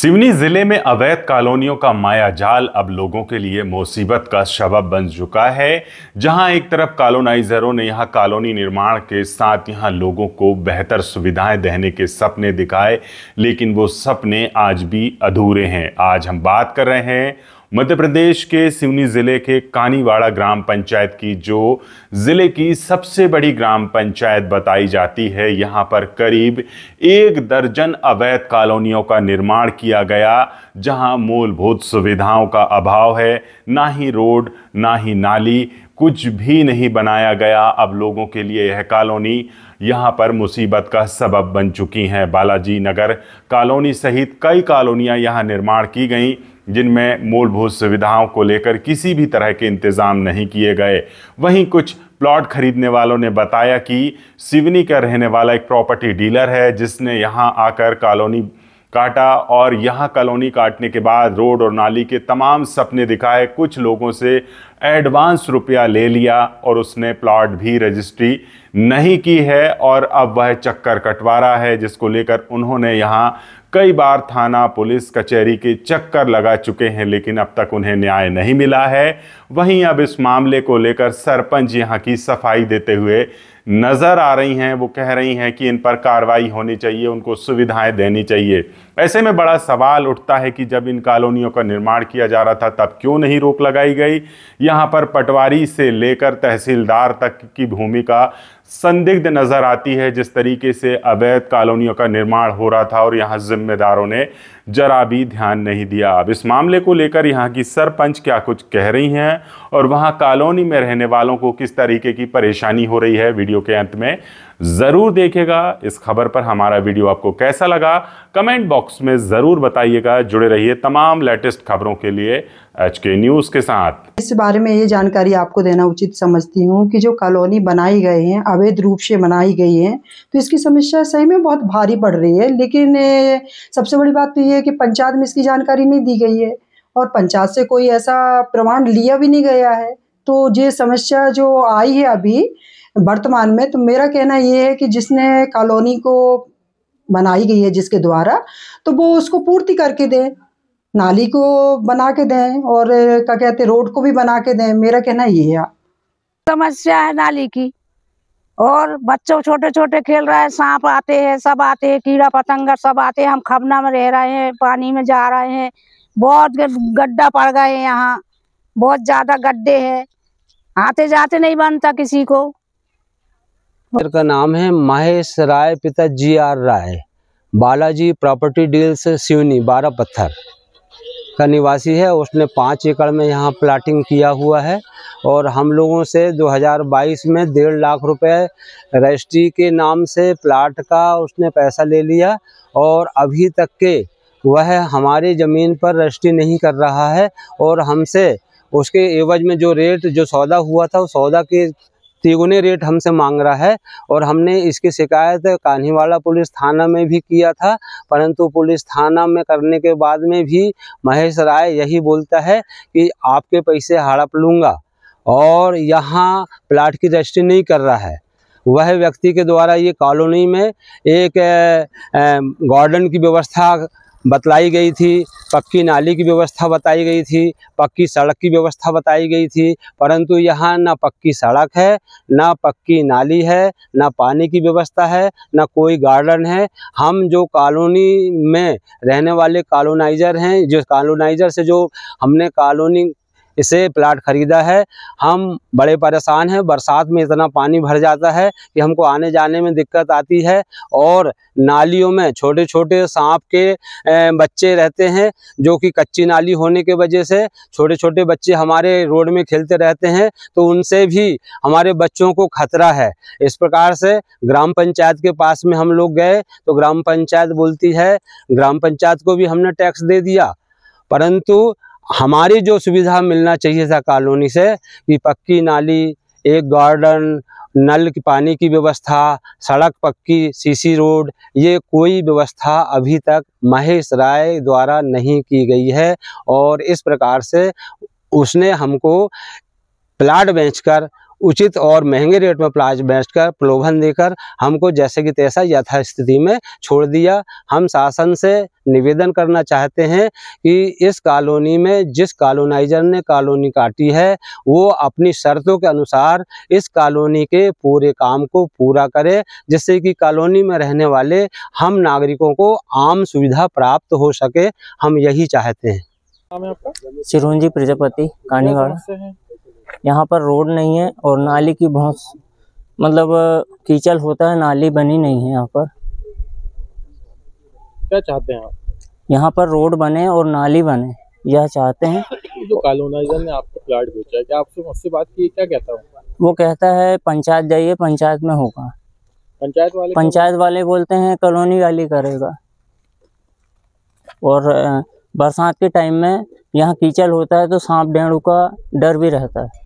सिवनी जिले में अवैध कॉलोनियों का मायाजाल अब लोगों के लिए मुसीबत का सबब बन चुका है। जहां एक तरफ कॉलोनाइजरों ने यहां कॉलोनी निर्माण के साथ यहां लोगों को बेहतर सुविधाएं देने के सपने दिखाए, लेकिन वो सपने आज भी अधूरे हैं। आज हम बात कर रहे हैं मध्य प्रदेश के सिवनी जिले के कानीवाड़ा ग्राम पंचायत की, जो जिले की सबसे बड़ी ग्राम पंचायत बताई जाती है। यहाँ पर करीब 1 दर्जन अवैध कॉलोनियों का निर्माण किया गया, जहाँ मूलभूत सुविधाओं का अभाव है। ना ही रोड, ना ही नाली, कुछ भी नहीं बनाया गया। अब लोगों के लिए यह कॉलोनी यहाँ पर मुसीबत का सबब बन चुकी हैं। बालाजी नगर कॉलोनी सहित कई कॉलोनियाँ यहाँ निर्माण की गईं, जिनमें मूलभूत सुविधाओं को लेकर किसी भी तरह के इंतजाम नहीं किए गए। वहीं कुछ प्लॉट खरीदने वालों ने बताया कि सिवनी का रहने वाला एक प्रॉपर्टी डीलर है, जिसने यहाँ आकर कॉलोनी काटा और यहाँ कॉलोनी काटने के बाद रोड और नाली के तमाम सपने दिखाए। कुछ लोगों से एडवांस रुपया ले लिया और उसने प्लॉट भी रजिस्ट्री नहीं की है और अब वह चक्कर कटवा रहा है, जिसको लेकर उन्होंने यहाँ कई बार थाना, पुलिस कचहरी के चक्कर लगा चुके हैं, लेकिन अब तक उन्हें न्याय नहीं मिला है। वहीं अब इस मामले को लेकर सरपंच यहाँ की सफाई देते हुए नजर आ रही हैं। वो कह रही हैं कि इन पर कार्रवाई होनी चाहिए, उनको सुविधाएं देनी चाहिए। ऐसे में बड़ा सवाल उठता है कि जब इन कॉलोनियों का निर्माण किया जा रहा था, तब क्यों नहीं रोक लगाई गई। यहाँ पर पटवारी से लेकर तहसीलदार तक की भूमिका संदिग्ध नजर आती है। जिस तरीके से अवैध कॉलोनियों का निर्माण हो रहा था और यहाँ जिम्मेदारों ने जरा भी ध्यान नहीं दिया। अब इस मामले को लेकर यहाँ की सरपंच क्या कुछ कह रही हैं और वहाँ कॉलोनी में रहने वालों को किस तरीके की परेशानी हो रही है, वीडियो के अंत में ज़रूर देखिएगा। इस खबर पर हमारा वीडियो आपको कैसा लगा, कमेंट बॉक्स में ज़रूर बताइएगा। जुड़े रहिए तमाम लेटेस्ट खबरों के लिए HK न्यूज़ के साथ। इस बारे में ये जानकारी आपको देना उचित समझती हूँ कि जो कॉलोनी बनाई गई हैं, अवैध रूप से बनाई गई हैं, तो इसकी समस्या सही में बहुत भारी पड़ रही है। लेकिन सबसे बड़ी बात तो ये है कि पंचायत में इसकी जानकारी नहीं दी गई है और पंचायत से कोई ऐसा प्रमाण लिया भी नहीं गया है। तो ये समस्या जो आई है अभी वर्तमान में, तो मेरा कहना ये है कि जिसने कॉलोनी को बनाई गई है, जिसके द्वारा, तो वो उसको पूर्ति करके दें, नाली को बना के दें और क्या कहते हैं रोड को भी बना के दें। मेरा कहना ये है। समस्या है नाली की, और बच्चों छोटे छोटे खेल रहे हैं, सांप आते हैं, सब आते हैं, कीड़ा पतंगा सब आते हैं। हम खबना में रह रहे हैं, पानी में जा रहे हैं, बहुत गड्ढा पड़ गए हैं, यहाँ बहुत ज्यादा गड्ढे हैं, आते जाते नहीं बनता किसी को। का नाम है महेश राय, पिता GR राय, बालाजी प्रॉपर्टी डील्स सिवनी 12 पत्थर का निवासी है। उसने 5 एकड़ में यहाँ प्लाटिंग किया हुआ है और हम लोगों से 2022 में 1.5 लाख रुपए रजिस्ट्री के नाम से प्लाट का उसने पैसा ले लिया और अभी तक के वह हमारी ज़मीन पर रजिस्ट्री नहीं कर रहा है और हमसे उसके एवज में जो रेट, जो सौदा हुआ था, उस सौदा के 3 रेट हमसे मांग रहा है। और हमने इसकी शिकायत कानीवाड़ा पुलिस थाना में भी किया था, परंतु पुलिस थाना में करने के बाद में भी महेश राय यही बोलता है कि आपके पैसे हड़प लूँगा और यहाँ प्लाट की रजिस्ट्री नहीं कर रहा है। वह व्यक्ति के द्वारा ये कॉलोनी में एक गार्डन की व्यवस्था बतलाई गई थी, पक्की नाली की व्यवस्था बताई गई थी, पक्की सड़क की व्यवस्था बताई गई थी, परंतु यहाँ ना पक्की सड़क है, ना पक्की नाली है, ना पानी की व्यवस्था है, ना कोई गार्डन है। हम जो कॉलोनी में रहने वाले कॉलोनाइजर हैं, जो कॉलोनाइजर से जो हमने कॉलोनी इसे प्लाट खरीदा है, हम बड़े परेशान हैं। बरसात में इतना पानी भर जाता है कि हमको आने जाने में दिक्कत आती है और नालियों में छोटे छोटे सांप के बच्चे रहते हैं, जो कि कच्ची नाली होने के वजह से छोटे छोटे बच्चे हमारे रोड में खेलते रहते हैं, तो उनसे भी हमारे बच्चों को खतरा है। इस प्रकार से ग्राम पंचायत के पास में हम लोग गए तो ग्राम पंचायत बोलती है, ग्राम पंचायत को भी हमने टैक्स दे दिया, परंतु हमारी जो सुविधा मिलना चाहिए था कॉलोनी से कि पक्की नाली, एक गार्डन, नल की पानी की व्यवस्था, सड़क पक्की, CC रोड, ये कोई व्यवस्था अभी तक महेश राय द्वारा नहीं की गई है। और इस प्रकार से उसने हमको प्लाट बेचकर उचित और महंगे रेट में प्लाट बेचकर प्रलोभन देकर हमको जैसे कि तैसा यथास्थिति में छोड़ दिया। हम शासन से निवेदन करना चाहते हैं कि इस कॉलोनी में जिस कॉलोनाइजर ने कॉलोनी काटी है वो अपनी शर्तों के अनुसार इस कॉलोनी के पूरे काम को पूरा करे, जिससे कि कॉलोनी में रहने वाले हम नागरिकों को आम सुविधा प्राप्त हो सके। हम यही चाहते हैं। नाम है आपका? चिरंजी प्रजापति कानीवाड़ा। यहाँ पर रोड नहीं है और नाली की बहुत मतलब कीचड़ होता है, नाली बनी नहीं है यहाँ पर। क्या चाहते हैं आप? यहाँ पर रोड बने और नाली बने, यह चाहते हैं। जो कॉलोनाइजर ने आपको प्लाट बेचा है, क्या आपसे मुझसे बात की? क्या कहता हूँ? वो कहता है पंचायत जाइए, पंचायत में होगा। पंचायत वाले बोलते हैं कॉलोनी वाली करेगा। और बरसात के टाइम में यहाँ कीचड़ होता है तो सांप डेंगू का डर भी रहता है।